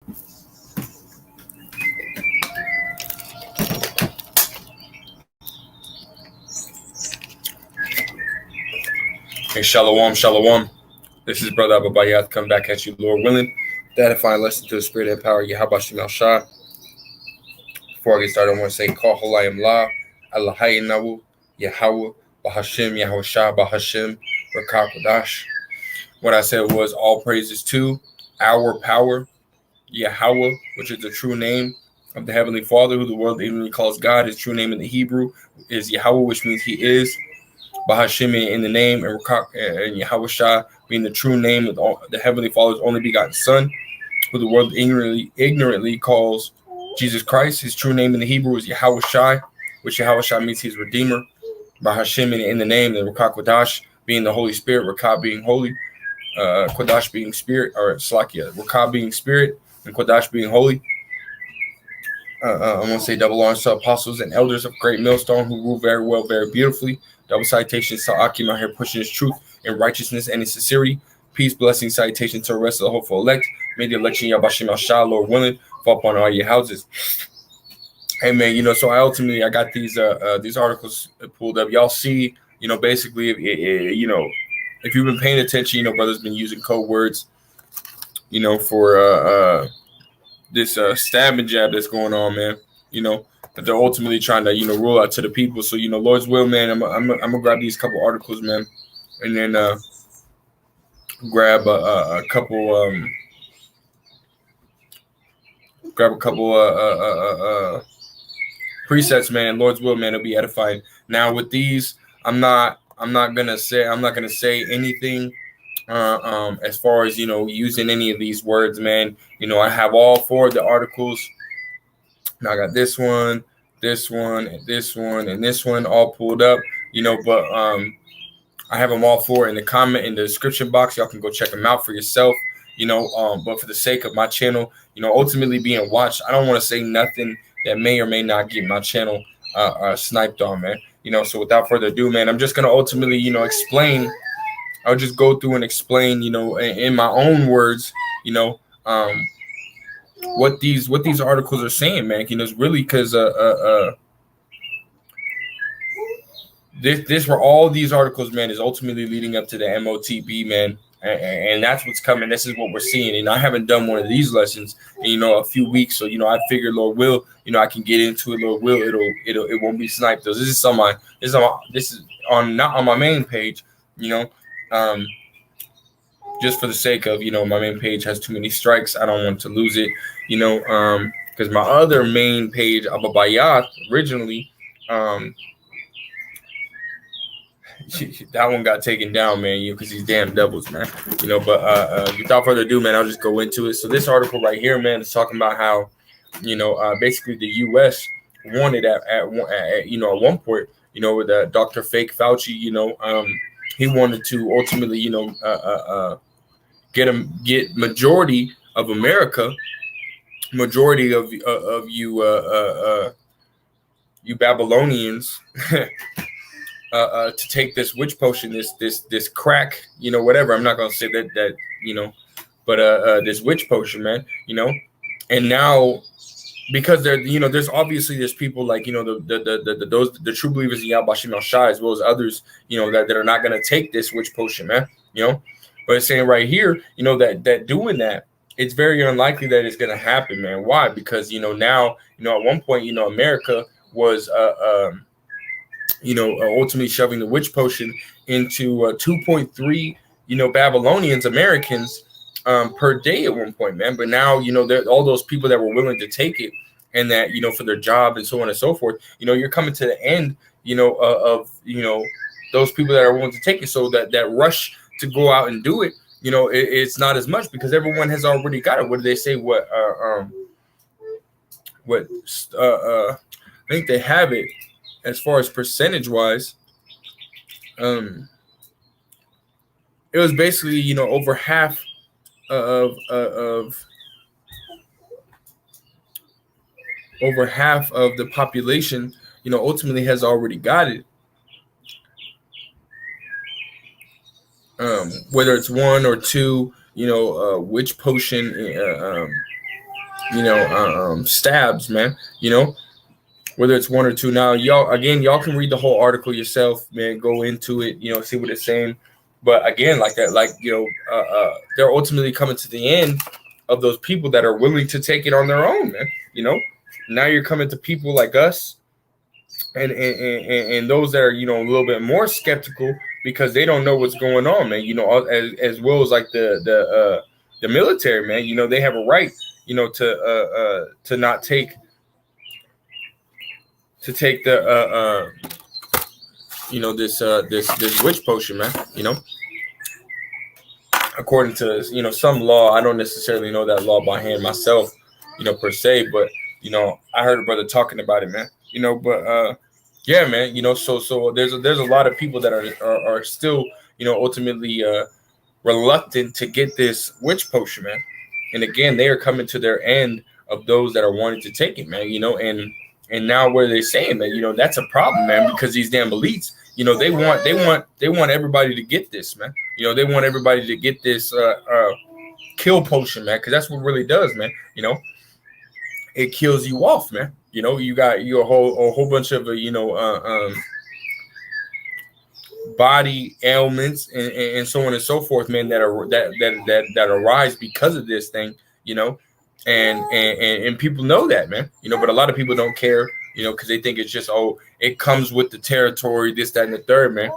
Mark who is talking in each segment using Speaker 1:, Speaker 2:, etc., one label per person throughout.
Speaker 1: Hey, shalom, shalom. This is Brother Ababayat. Come back at you, Lord willing. To edify and lesson to the spirit and power. Yahweh Shem Shah. Before I get started, I want to say, Call Holayim La, Allahayim Nawu, Yahweh, Bahashem, Yahweh Shah, Bahashem, Rakah Kodash. What I said was, all praises to our power, Yahweh, which is the true name of the Heavenly Father, who the world ignorantly calls God. His true name in the Hebrew is Yahweh, which means He is. Bahashem in the name, and Yahweh Shah being the true name of the Heavenly Father's only begotten Son, who the world ignorantly calls Jesus Christ. His true name in the Hebrew is Yahweh Shai, which Yahweh Shai means He's Redeemer. Bahashem in the name, and Rakah Kodash being the Holy Spirit, Rakah being holy, Kodash being spirit, or Slakia, Rakah being spirit, and Kodash being holy. I'm going to say double honors to apostles and elders of Great Millstone who rule very well, very beautifully. Double citations to Akim out here pushing his truth and righteousness and his sincerity. Peace, blessing, salutation to the rest of the hopeful elect. May the election Yabashim Shah, Lord willing, fall upon all your houses. Hey man, so I got these articles pulled up. Y'all see, basically, if you've been paying attention, brother's been using code words, for this stab and jab that's going on, man. That they're ultimately trying to, rule out to the people. So, Lord's will, man, I'm gonna grab these couple articles, man, and then grab a couple presets, man. Lord's will, man, it'll be edifying. Now with these, I'm not gonna say anything as far as using any of these words, man. I have all four of the articles. Now I got this one, and this one, and this one all pulled up, but I have them all four in the description box. Y'all can go check them out for yourself, but for the sake of my channel, ultimately being watched, I don't want to say nothing that may or may not get my channel sniped on, man. So without further ado, man, I'm just gonna ultimately, explain. I'll just go through and explain, in my own words, what these articles are saying, man. It's really because this where all these articles, man, is ultimately leading up to the M.O.T.B, man, and that's what's coming. This is what we're seeing, and I haven't done one of these lessons in a few weeks, so I figured, Lord will, I can get into it. Lord will, it won't be sniped. This is not on my main page, just for the sake of, my main page has too many strikes. I don't want to lose it, because my other main page, Ababayat, originally, that one got taken down, man, because these damn devils, man, but without further ado, man, I'll just go into it. So this article right here, man, is talking about how, basically the U.S. wanted at one point, with Dr. Fake Fauci, he wanted to ultimately, get majority of America, majority of you Babylonians to take this witch potion, this crack, whatever. I'm not gonna say that but this witch potion, man, and now because there's obviously people like the true believers in Yahweh Shem Shai, as well as others, that are not gonna take this witch potion, man, But it's saying right here, that doing that, it's very unlikely that it's gonna happen, man. Why? Because now, at one point, America was ultimately shoving the witch potion into 2.3, Babylonians, Americans per day at one point, man. But now, all those people that were willing to take it, and that, for their job and so on and so forth, you're coming to the end, of those people that are willing to take it. So that rush to go out and do it, it's not as much because everyone has already got it. What do they say? I think they have it as far as percentage wise. It was basically, over half of over half of the population, ultimately has already got it. Whether it's one or two, witch potion stabs, man. Whether it's one or two. Now, y'all can read the whole article yourself, man. Go into it, see what it's saying. But again, like that, they're ultimately coming to the end of those people that are willing to take it on their own, man. Now you're coming to people like us, and those that are a little bit more skeptical because they don't know what's going on, man. As well as like the military, man. They have a right, to not take the this witch potion, man. According to some law. I don't necessarily know that law by hand myself, per se, but I heard a brother talking about it, man. But yeah, man. So there's a lot of people that are still ultimately reluctant to get this witch potion, man. And again, they are coming to their end of those that are wanting to take it, man. And now what are they saying, man? That's a problem, man, because these damn elites, they want everybody to get this, man. They want everybody to get this kill potion, man, because that's what it really does, man. It kills you off, man. You got a whole bunch of body ailments and so on and so forth, man, that arise because of this thing, and people know that, man, but a lot of people don't care, because they think it's just, it comes with the territory, this, that, and the third, man,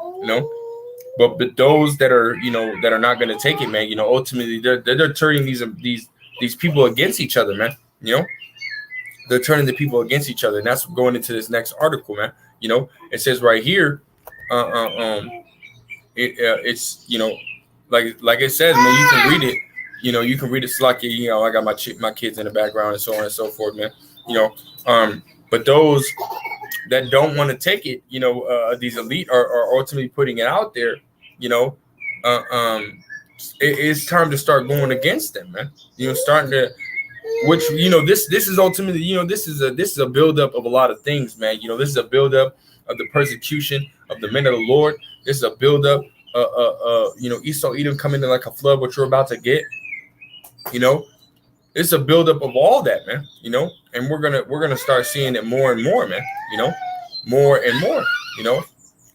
Speaker 1: but those that are that are not going to take it, man, ultimately they're turning these people against each other, man. They're turning the people against each other, and that's going into this next article, man. It says right here, it's like it says, man, you can read it. You can read it. It's like I got my kids in the background and so on and so forth, man. But those that don't want to take it, these elite are ultimately putting it out there. It's time to start going against them, man. Starting to, which this is ultimately this is a buildup of a lot of things, man. This is a buildup of the persecution of the men of the Lord. This is a buildup, Esau Edom coming in like a flood, what you're about to get. It's a buildup of all that, man. And we're gonna start seeing it more and more, man. More and more.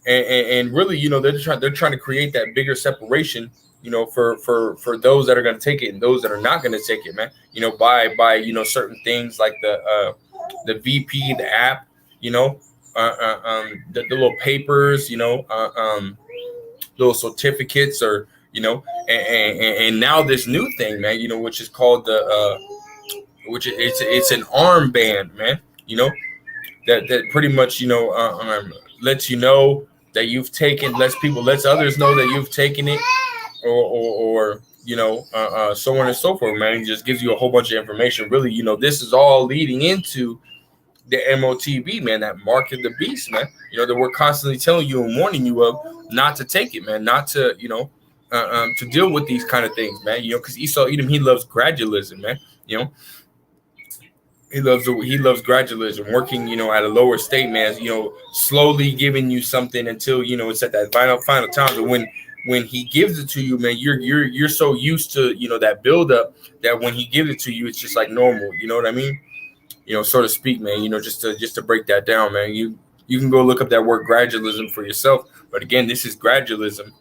Speaker 1: And really, they're trying to create that bigger separation, for those that are gonna take it and those that are not gonna take it, man. By certain things like the VP, the app, the little papers, little certificates, or and now this new thing, man, which is called it's an armband, man, that pretty much lets you know that you've taken, lets others know that you've taken it, or so on and so forth, man. It just gives you a whole bunch of information. Really, this is all leading into the M.O.T.B, man, that mark of the beast, man. That we're constantly telling you and warning you of not to take it, man, not to, to deal with these kind of things, man. Because Esau Edom, he loves gradualism, man. He loves gradualism, working, at a lower state, man. Slowly giving you something until it's at that final time. But when he gives it to you, man, you're so used to that buildup that when he gives it to you, it's just like normal. You know what I mean? So to speak, man. Just to break that down, man. You can go look up that word gradualism for yourself. But again, this is gradualism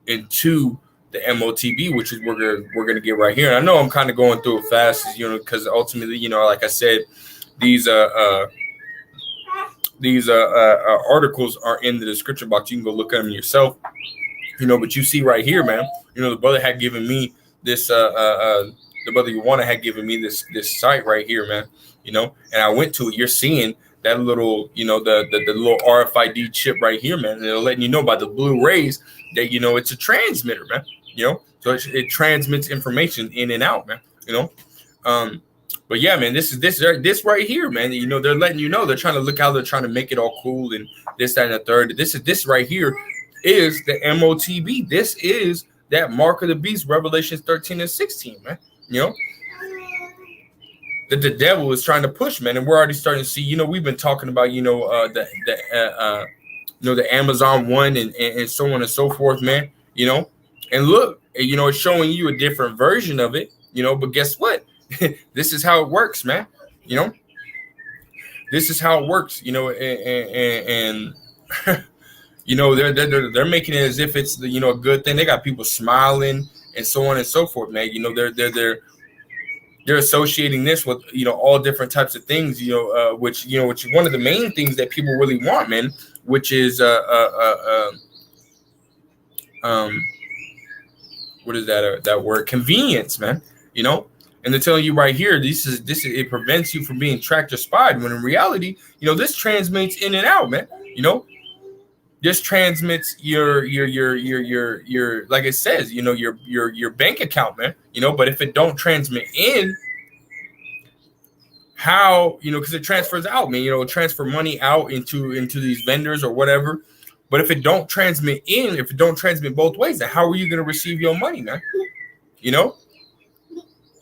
Speaker 1: into the M.O.T.B, which is we're gonna get right here. And I know I'm kind of going through it fast, because ultimately, like I said, these articles are in the description box. You can go look at them yourself, But you see right here, man. The brother had given me this. The brother Yuana had given me this site right here, man. And I went to it. You're seeing that little, the little RFID chip right here, man. And they're letting you know by the blue rays that it's a transmitter, man. So it transmits information in and out, man. But yeah, man, this right here, man. They're letting you know, they're trying to look how they're trying to make it all cool and this, that, and the third. This right here is the M.O.T.B. This is that mark of the beast, Revelations 13 and 16, man. That the devil is trying to push, man, and we're already starting to see. We've been talking about, the Amazon one and so on and so forth, man. And look, it's showing you a different version of it, but guess what? This is how it works, man. You know, this is how it works. You know, and you know, they're making it as if it's the, you know, a good thing. They got people smiling and so on and so forth, man. You know, they're associating this with, you know, all different types of things, you know, which is one of the main things that people really want, man, which is what is that word? Convenience, man. You know, and they're telling you right here, this is it prevents you from being tracked or spied. When in reality, you know, this transmits in and out, man. You know, this transmits your like it says, you know, your bank account, man. You know, but if it don't transmit in, how, you know, because it transfers out, man. You know, transfer money out into these vendors or whatever. But if it don't transmit in, if it don't transmit both ways, then how are you going to receive your money, man? You know.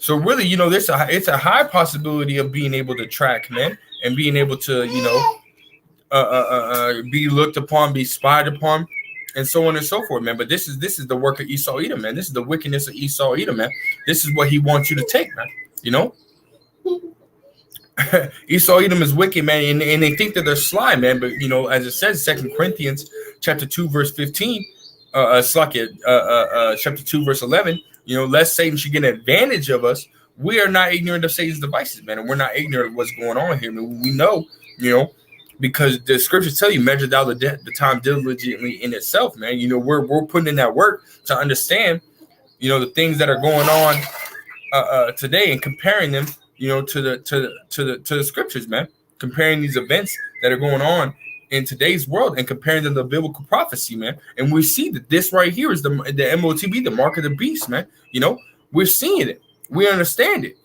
Speaker 1: So really, you know, it's a high possibility of being able to track, man, and being able to, you know, be looked upon, be spied upon, and so on and so forth, man. But this is the work of Esau Edom, man. This is the wickedness of Esau Edom, man. This is what he wants you to take, man. You know, Esau Edom is wicked, man, and they think that they're sly, man. But you know, as it says, 2 Corinthians chapter 2, verse 15, chapter 2, verse 11. You know, lest Satan should get an advantage of us. We are not ignorant of Satan's devices, man, and we're not ignorant of what's going on here. I mean, we know, you know, because the scriptures tell you, measure thou the time diligently in itself, man. You know, we're putting in that work to understand, you know, the things that are going on today and comparing them, you know, to the scriptures, man. Comparing these events that are going on in today's world and comparing them to biblical prophecy, man. And we see that this right here is the M.O.T.B, the mark of the beast, man. You know, we're seeing it. We understand it.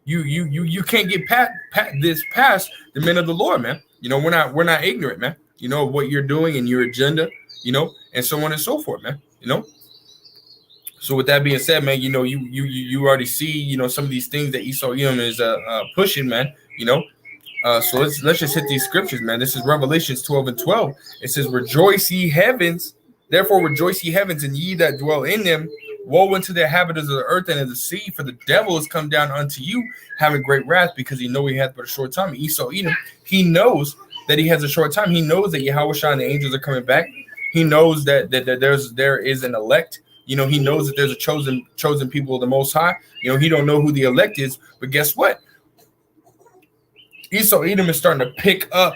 Speaker 1: You can't get past the men of the Lord, man. You know, we're not ignorant, man. You know what you're doing and your agenda, you know, and so on and so forth, man. You know. So with that being said, man, you know, you already see, you know, some of these things that Esau Edom is pushing, man. You know. So let's just hit these scriptures, man. This is Revelations 12 and 12. It says, rejoice ye heavens, therefore rejoice ye heavens, and ye that dwell in them. Woe unto the inhabitants of the earth and of the sea, for the devil is come down unto you, having great wrath, because he know he hath but a short time. Esau Edom, he knows that he has a short time. He knows that Yahushua and the angels are coming back. He knows that there is an elect. You know, he knows that there's a chosen people of the Most High. You know, he don't know who the elect is, but guess what? Esau Edom is starting to pick up,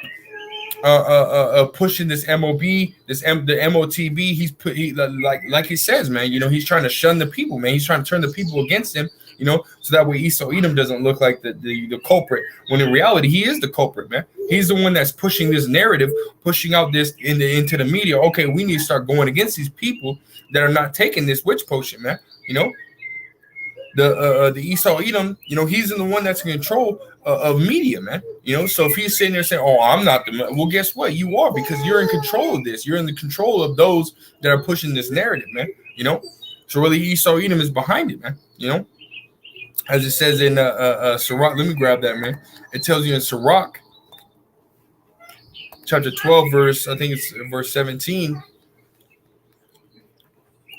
Speaker 1: pushing this M.O.B, the M.O.T.B. He like he says, man. You know, he's trying to shun the people, man. He's trying to turn the people against him. You know, so that way Esau Edom doesn't look like the culprit. When in reality, he is the culprit, man. He's the one that's pushing this narrative, pushing out this into the media. Okay, we need to start going against these people that are not taking this witch potion, man. You know. The Esau Edom, you know, he's in the one that's in control of media, man. You know, so if he's sitting there saying, "Oh, I'm not the," well, guess what? You are, because you're in control of this. You're in the control of those that are pushing this narrative, man. You know, so really, Esau Edom is behind it, man. You know, as it says in Sirach. Let me grab that, man. It tells you in Sirach, chapter 12, I think it's verse 17.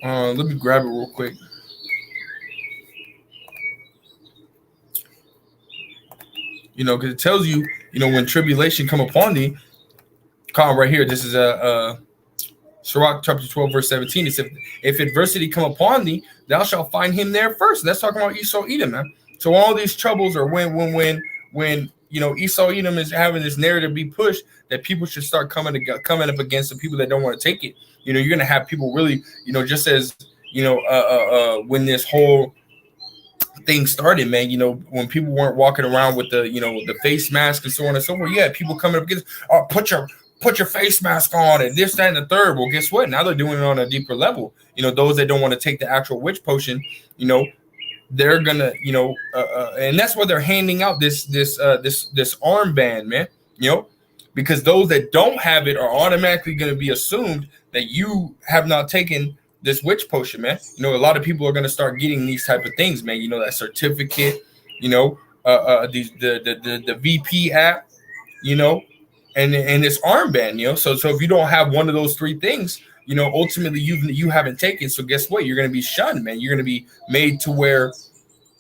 Speaker 1: Let me grab it real quick. You know, because it tells you, you know, when tribulation come upon thee, right here, this is Sirach chapter 12, verse 17. It says, if adversity come upon thee, thou shalt find him there first. That's talking about Esau Edom, man. So all these troubles are when you know, Esau Edom is having this narrative be pushed that people should start coming up against the people that don't want to take it. You know, you're gonna have people really, you know, just as, you know, when this whole thing started, man, you know, when people weren't walking around with the, you know, the face mask and so on and so forth, yeah, people coming up against, oh, put your face mask on and this, that, and the third. Well, guess what? Now they're doing it on a deeper level. You know, those that don't want to take the actual witch potion, you know, they're gonna, you know, and that's why they're handing out this armband, man. You know, because those that don't have it are automatically going to be assumed that you have not taken this witch potion, man. You know, a lot of people are going to start getting these type of things, man. You know, that certificate, you know, the VP app, you know, and this armband, you know. So if you don't have one of those three things, you know, ultimately you haven't taken. So guess what? You're going to be shunned, man. You're going to be made to where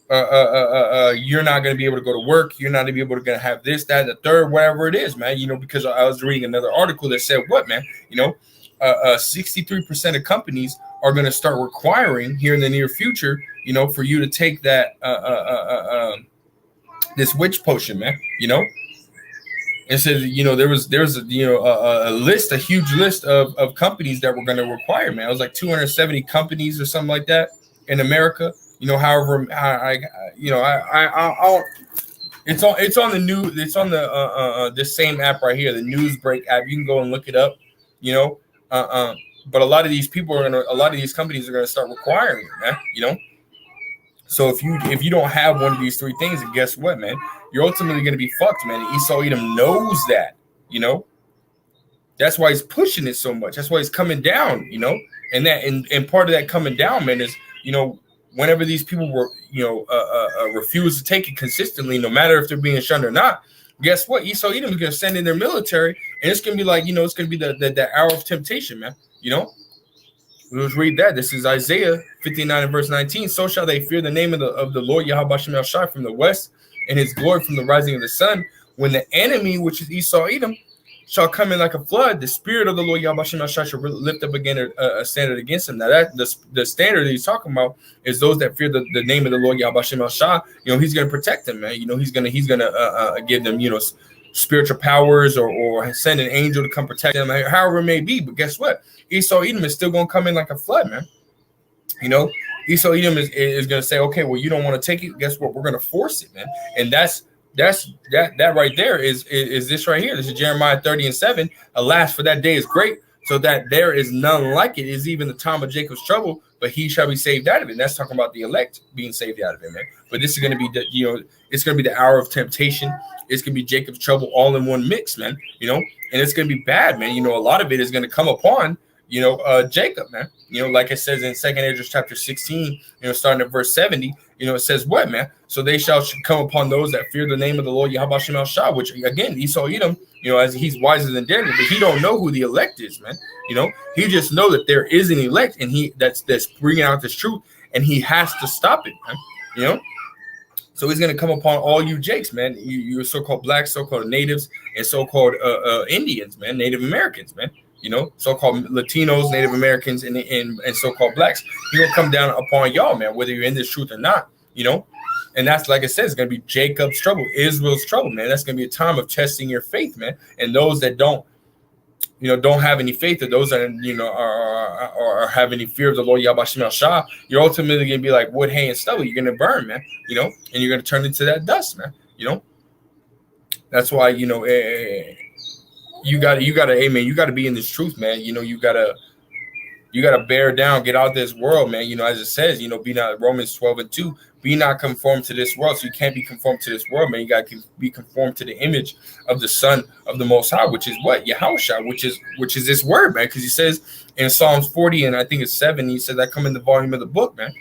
Speaker 1: you're not going to be able to go to work. You're not going to be able to have this, that, and the third, whatever it is, man. Because I was reading another article that said what, man, 63% of companies are going to start requiring here in the near future, for you to take that, this witch potion, man, It says, there's a list, a huge list of companies that were going to require, man. It was like 270 companies or something like that in America. However, it's on the new, it's on the this same app right here, the Newsbreak app. You can go and look it up, but a lot of these companies are gonna start requiring it, man. So if you don't have one of these three things, and guess what, man, you're ultimately gonna be fucked, man. And Esau Edom knows that, That's why he's pushing it so much. That's why he's coming down, and part of that coming down, man, is whenever these people were, refuse to take it consistently, no matter if they're being shunned or not, guess what? Esau Edom is going to send in their military, and it's going to be like, it's going to be the hour of temptation, man. Let's read that. This is Isaiah 59 and verse 19. So shall they fear the name of the Lord Yahweh Shem El Shai from the west, and his glory from the rising of the sun. When the enemy, which is Esau Edom, shall come in like a flood, the spirit of the Lord Yahweh Shem El Shai shall lift up again a standard against him. Now that the standard that he's talking about is those that fear the name of the Lord Yahweh Shem El Shai. He's going to protect them, man. He's going to give them, spiritual powers or send an angel to come protect them, however it may be. But guess what? Esau Edom is still going to come in like a flood, man. Esau Edom is going to say, okay, well, you don't want to take it. Guess what? We're going to force it, man. And that right there is this right here. This is Jeremiah 30 and 7. Alas, for that day is great, so that there is none like it. Is even the time of Jacob's trouble, but he shall be saved out of it. And that's talking about the elect being saved out of it, man. But this is going to be it's going to be the hour of temptation. It's going to be Jacob's trouble all in one mix, man. And it's going to be bad, man. A lot of it is going to come upon Jacob, man. Like it says in 2 Ezra chapter 16, starting at verse 70, it says what, man? So they shall come upon those that fear the name of the Lord Yahweh Shem El Shai, which again, Esau Edom, as he's wiser than Daniel, but he don't know who the elect is, man. He just know that there is an elect, and that's bringing out this truth, and he has to stop it, man. So he's going to come upon all you Jakes, man. You so-called blacks, so-called natives, and so-called Indians, man, Native Americans, man. So-called Latinos, Native Americans, and so-called blacks. He's going to come down upon y'all, man, whether you're in this truth or not, And that's, like I said, it's going to be Jacob's trouble, Israel's trouble, man. That's going to be a time of testing your faith, man. And those that don't have any faith, or those that, are have any fear of the Lord Yahweh Shem El Shai, you're ultimately going to be like wood, hay, and stubble. You're going to burn, man, and you're going to turn into that dust, man, That's why, you gotta, amen. You gotta be in this truth, man. You gotta bear down, get out of this world, man. As it says, be not Romans 12 and 2, be not conformed to this world. So you can't be conformed to this world, man. You gotta be conformed to the image of the Son of the Most High, which is what? Yahushua, which is this word, man. Because he says in Psalms 40 and I think it's 7, he says that come in the volume of the book, man.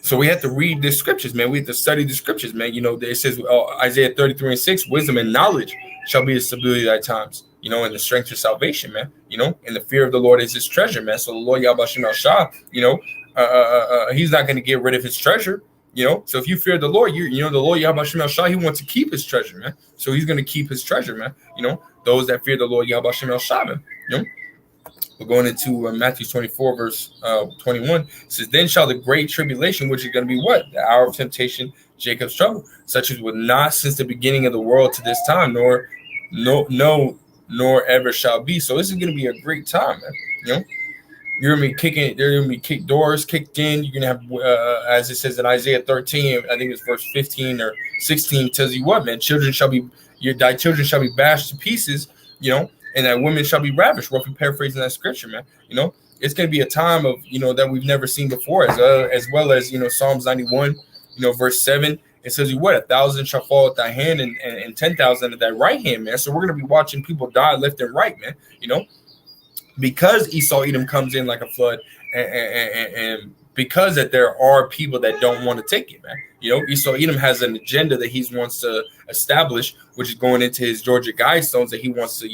Speaker 1: So we have to read the scriptures, man. We have to study the scriptures, man. It says Isaiah 33 and 6, wisdom and knowledge shall be the stability of thy times, and the strength of salvation, man, and the fear of the Lord is his treasure, man. So the Lord Yahweh Shem El Shai, he's not going to get rid of his treasure, So if you fear the Lord, the Lord Yahweh Shem El Shai, he wants to keep his treasure, man. So he's going to keep his treasure, man. Those that fear the Lord Yahweh Shem El Shai, man, We're going into Matthew 24, verse 21. It says, then shall the great tribulation, which is going to be what? The hour of temptation, Jacob's trouble, such as was not since the beginning of the world to this time, nor ever shall be. So this is going to be a great time, man. You're going to be they're going to be doors kicked in. You're going to have, as it says in Isaiah 13, I think it's verse 15 or 16, tells you what, man, thy children shall be bashed to pieces, and that women shall be ravished, roughly paraphrasing that scripture, man. It's going to be a time of, that we've never seen before, as well as, Psalms 91, verse 7, it says, 1,000 shall fall at thy hand and 10,000 at thy right hand, man. So we're going to be watching people die left and right, man, because Esau Edom comes in like a flood, and because that there are people that don't want to take it, man. Esau Edom has an agenda that he wants to establish, which is going into his Georgia Guidestones that he wants to,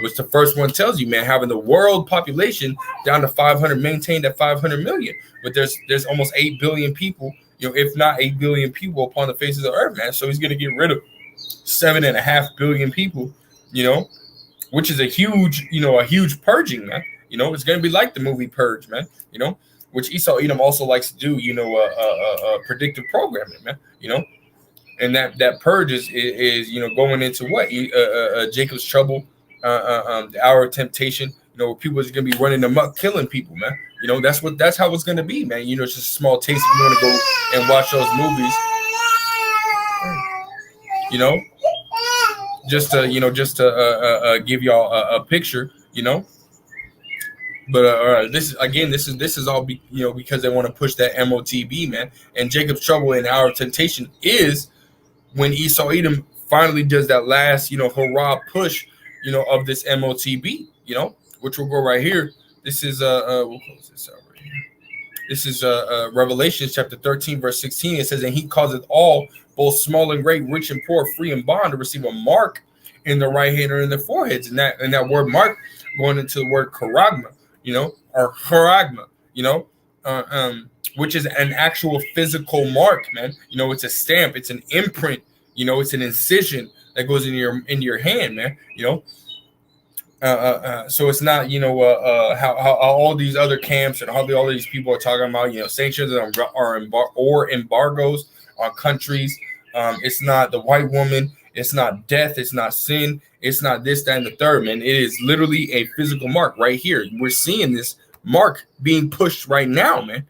Speaker 1: which the first one tells you, man, having the world population down to 500, maintained at 500 million. But there's almost 8 billion people, if not 8 billion people upon the face of the earth, man. So he's going to get rid of 7.5 billion people, which is a huge purging, man. It's going to be like the movie Purge, man, which Esau Edom also likes to do, predictive programming, man, and that purge is going into what Jacob's trouble, the hour of temptation, where people is going to be running amok, killing people, man. That's how it's going to be, man. It's just a small taste if you want to go and watch those movies, just to give y'all a picture, But this is all because they want to push that M.O.T.B, man. And Jacob's trouble and our temptation is when Esau Edom finally does that last hurrah push of this M.O.T.B, which will go right here. This is we'll close this out right here. This is Revelation chapter 13 verse 16. It says, and he causeth all, both small and great, rich and poor, free and bond, to receive a mark in the right hand or in the foreheads. And that word mark going into the word charagma, or charagma, which is an actual physical mark, man. It's a stamp, it's an imprint, it's an incision that goes into your hand, man. So it's not, how all these other camps and how all these people are talking about, sanctions or embargoes on countries. It's not the white woman. It's not death. It's not sin. It's not this, that, and the third, man. It is literally a physical mark right here. We're seeing this mark being pushed right now, man.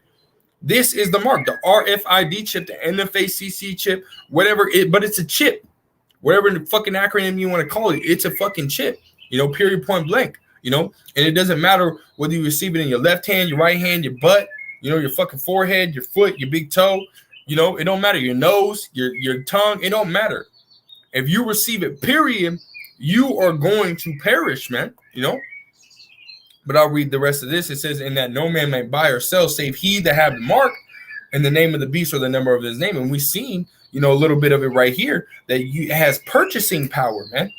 Speaker 1: This is the mark, the RFID chip, the NFACC chip, whatever but it's a chip. Whatever the fucking acronym you want to call it, it's a fucking chip, period, point blank, and it doesn't matter whether you receive it in your left hand, your right hand, your butt, your fucking forehead, your foot, your big toe, it don't matter. Your nose, your tongue, it don't matter. If you receive it, period, you are going to perish, man, But I'll read the rest of this. It says, in that no man may buy or sell save he that have the mark and the name of the beast or the number of his name. And we've seen, a little bit of it right here, that it has purchasing power, man.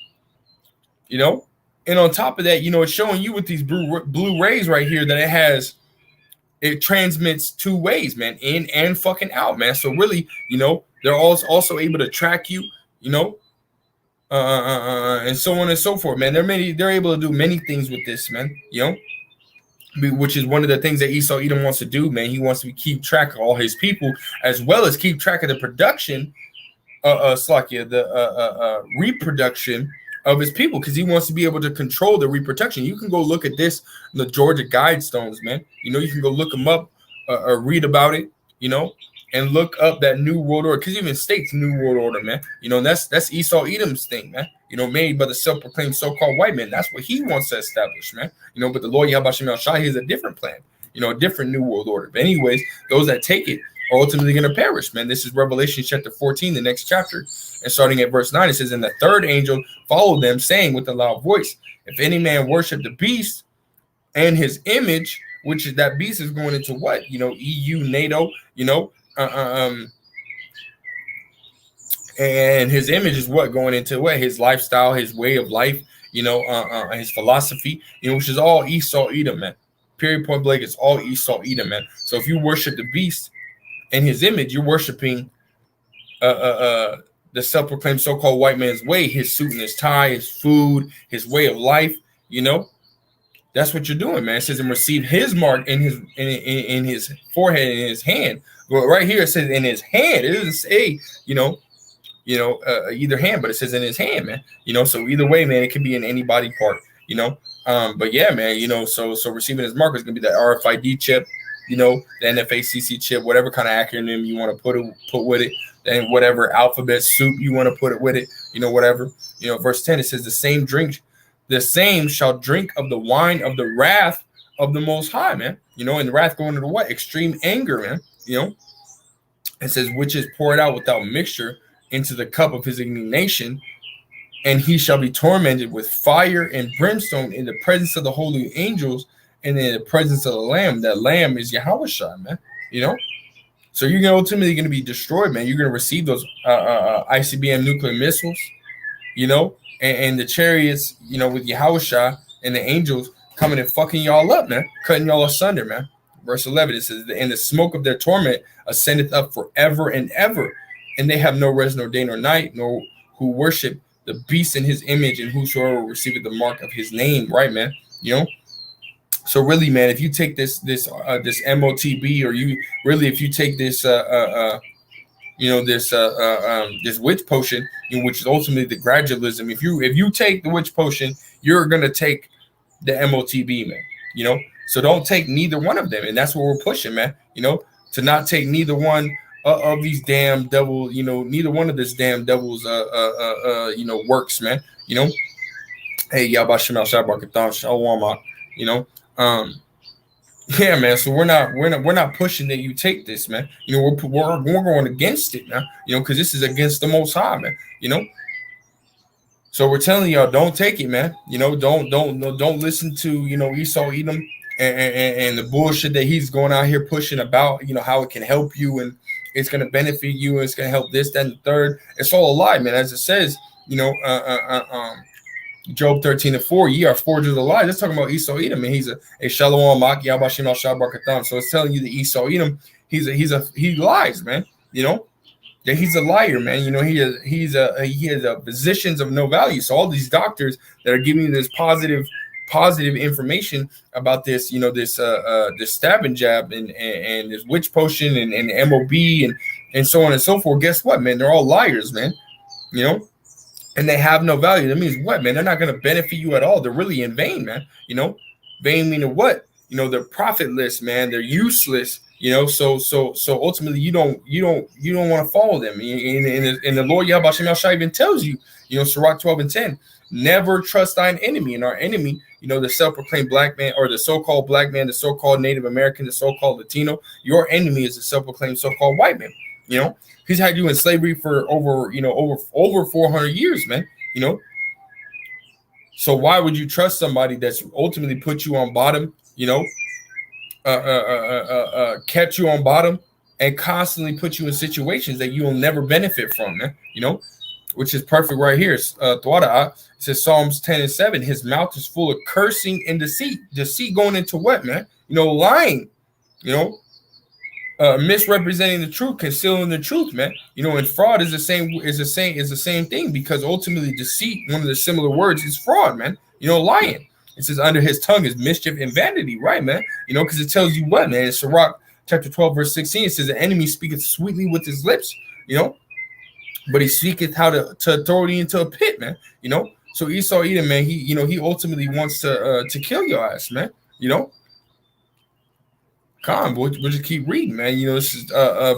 Speaker 1: And on top of that, it's showing you with these blue rays right here that it transmits two ways, man, in and fucking out, man. So really, they're also able to track you, and so on and so forth, man. They're able to do many things with this, man, which is one of the things that Esau Edom wants to do, man. He wants to keep track of all his people, as well as keep track of the production, reproduction of his people, because he wants to be able to control the reproduction. You can go look at this in the Georgia Guidestones, man. You can go look them up, or read about it, and look up that New World Order, because even states New World Order, man. That's Esau Edom's thing, man. Made by the self-proclaimed so-called white man. That's what he wants to establish, man. But the Lord Yahweh Shem El Shai, he has a different plan, a different New World Order. But anyways, those that take it are ultimately going to perish, man. This is Revelation chapter 14, the next chapter. And starting at verse 9, it says, and the third angel followed them, saying with a loud voice, if any man worship the beast and his image, which is that beast is going into what? EU, NATO, and his image is what? Going into what? His lifestyle, his way of life, his philosophy, which is all Esau Edom, man. Period, point blank, it's all Esau Edom, man. So if you worship the beast and his image, you're worshiping the self-proclaimed so-called white man's way, his suit and his tie, his food, his way of life, That's what you're doing, man. It says, and receive his mark in his forehead and in his hand. But right here it says in his hand. It doesn't say, either hand, but it says in his hand, man. So either way, man, it can be in any body part, But yeah, man, so receiving his mark is gonna be that RFID chip, the NFACC chip, whatever kind of acronym you want to put with it, and whatever alphabet soup you want to put it with it, whatever. Verse 10, it says the same shall drink of the wine of the wrath of the Most High, man. And the wrath going into what? Extreme anger, man. It says, which is poured out without mixture into the cup of his indignation, and he shall be tormented with fire and brimstone in the presence of the holy angels and in the presence of the Lamb. That Lamb is Yahushua, man. So you're ultimately going to be destroyed, man. You're going to receive those ICBM nuclear missiles, and the chariots, with Yahushua and the angels coming and fucking y'all up, man, cutting y'all asunder, man. Verse 11, it says, and the smoke of their torment ascendeth up forever and ever, and they have no rest, nor day, nor night, nor who worship the beast in his image, and whosoever receiveth the mark of his name, right, man? So really, man, if you take this M.O.T.B, or if you take this this witch potion, which is ultimately the gradualism. If you take the witch potion, you're gonna take the M.O.T.B, man. So don't take neither one of them, and that's what we're pushing, man. To not take neither one of these damn devil, neither one of this damn devil's works, man. Hey, Yabashim al Shabakatam Shalom, yeah, man. So we're not pushing that you take this, man. We're going against it, man. Because this is against the Most High, man. So we're telling y'all, don't take it, man. Don't listen to Esau Edom and the bullshit that he's going out here pushing about. How it can help you and it's going to benefit you and it's going to help this, that, and the third. It's all a lie, man. As it says, Job 13:4, ye are forged of the lie. That's talking about Esau Edom, and he's a Shalom Mak Yabashim al Shabakatam. So it's telling you that Esau Edom, he lies, man. That he's a liar, man. He has positions of no value. So all these doctors that are giving you this positive information about this, this stab and jab and this witch potion and M.O.B and so on and so forth. Guess what, man? They're all liars, man. And they have no value. That means what, man? They're not going to benefit you at all. They're really in vain, man. Vain meaning what? They're profitless, man. They're useless. So ultimately, you don't want to follow them. And the Lord Yahweh Shai even tells you, Sirach 12:10, never trust thine enemy. And our enemy, the self-proclaimed black man, or the so-called black man, the so-called Native American, the so-called Latino. Your enemy is the self-proclaimed so-called white man. He's had you in slavery for over 400 years, man. So why would you trust somebody that's ultimately put you on bottom, kept you on bottom and constantly put you in situations that you'll never benefit from, man, which is perfect right here. It says Psalms 10:7, his mouth is full of cursing and deceit. Deceit going into what, man? Lying, misrepresenting the truth, concealing the truth, man. And fraud is the same thing, because ultimately deceit, one of the similar words, is fraud, man. Lying. It says under his tongue is mischief and vanity, right, man? Because it tells you what, man. In Sirach chapter 12, verse 16, it says the enemy speaketh sweetly with his lips, but he seeketh how to throw thee into a pit, man. So Esau Edom, man, he ultimately wants to kill your ass, man. We'll just keep reading, man. This is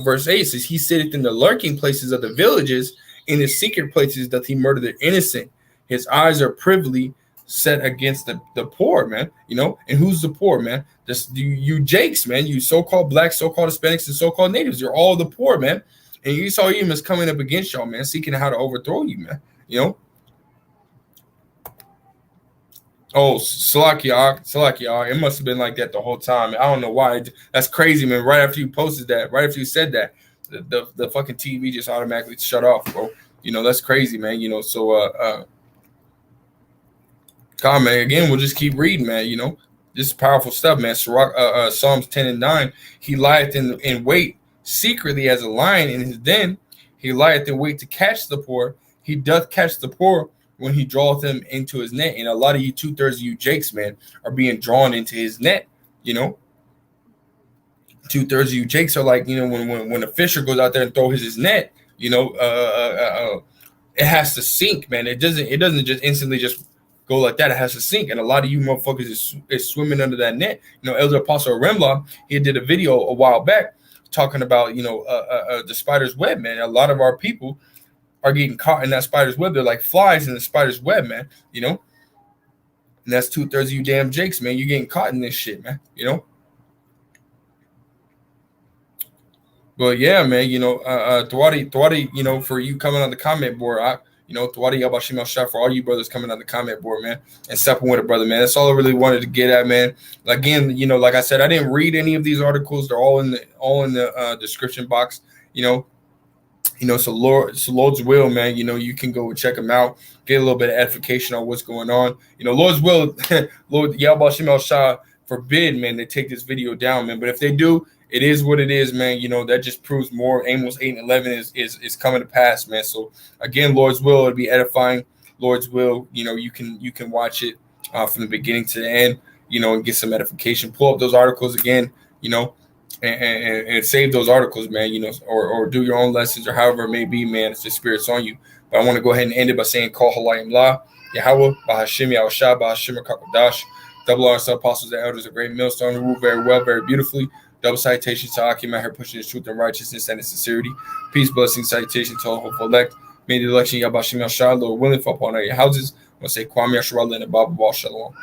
Speaker 1: verse 8. It says, he sitteth in the lurking places of the villages, in the secret places doth he murder the innocent. His eyes are privily set against the poor, man. And who's the poor, man? You Jakes, man. You so-called blacks, so-called Hispanics, and so-called natives. You're all the poor, man. And Esau Edom is coming up against y'all, man, seeking how to overthrow you, man. Oh, Salakia, it must have been like that the whole time. I don't know why. That's crazy, man. Right after you posted that, right after you said that, the fucking TV just automatically shut off, bro. That's crazy, man. God, man, again, we'll just keep reading, man. This is powerful stuff, man. Psalms 10:9, he lieth in wait secretly as a lion in his den. He lieth in wait to catch the poor. He doth catch the poor when he draweth them into his net. And a lot of you 2/3 of you Jakes, man, are being drawn into his net. 2/3 of you Jakes are like, when a fisher goes out there and throws his net, it has to sink, man. It doesn't just instantly just go like that. It has to sink. And a lot of you motherfuckers is swimming under that net. Elder Apostle Remla, he did a video a while back talking about, the spider's web, man. A lot of our people are getting caught in that spider's web. They're like flies in the spider's web, man. And that's 2/3 of you damn Jakes, man. You're getting caught in this shit, man. But yeah, man, Thwadi, for you coming on the comment board, Thwadi Yabashim al for all you brothers coming on the comment board, man, and stepping with a brother, man. That's all I really wanted to get at, man. Again, like I said, I didn't read any of these articles. They're all in the description box, So Lord's will, man, you can go and check them out, get a little bit of edification on what's going on. Lord's will, Lord Yahweh Shem Shah forbid, man, they take this video down, man. But if they do, it is what it is, man. That just proves more. Amos 8 and 11 is coming to pass, man. So again, Lord's will, it'll be edifying. Lord's will, you can watch it from the beginning to the end, and get some edification. Pull up those articles again, and save those articles, man, or do your own lessons or however it may be, man. It's the Spirit's on you. But I want to go ahead and end it by saying, Call Halayim La, Yahweh, Bahashim, Yahushua, Bahashim, Kakadash. Double honors to apostles and elders, a great millstone who rule very well, very beautifully. Double citations to Akim out here pushing his truth and righteousness and his sincerity. Peace, blessing, citation to all hopeful elect. May the election, Yahweh Shem Yahshua, Lord willing, fall upon all your houses. I want to say, Kwame Yashua, and Baba Shalom.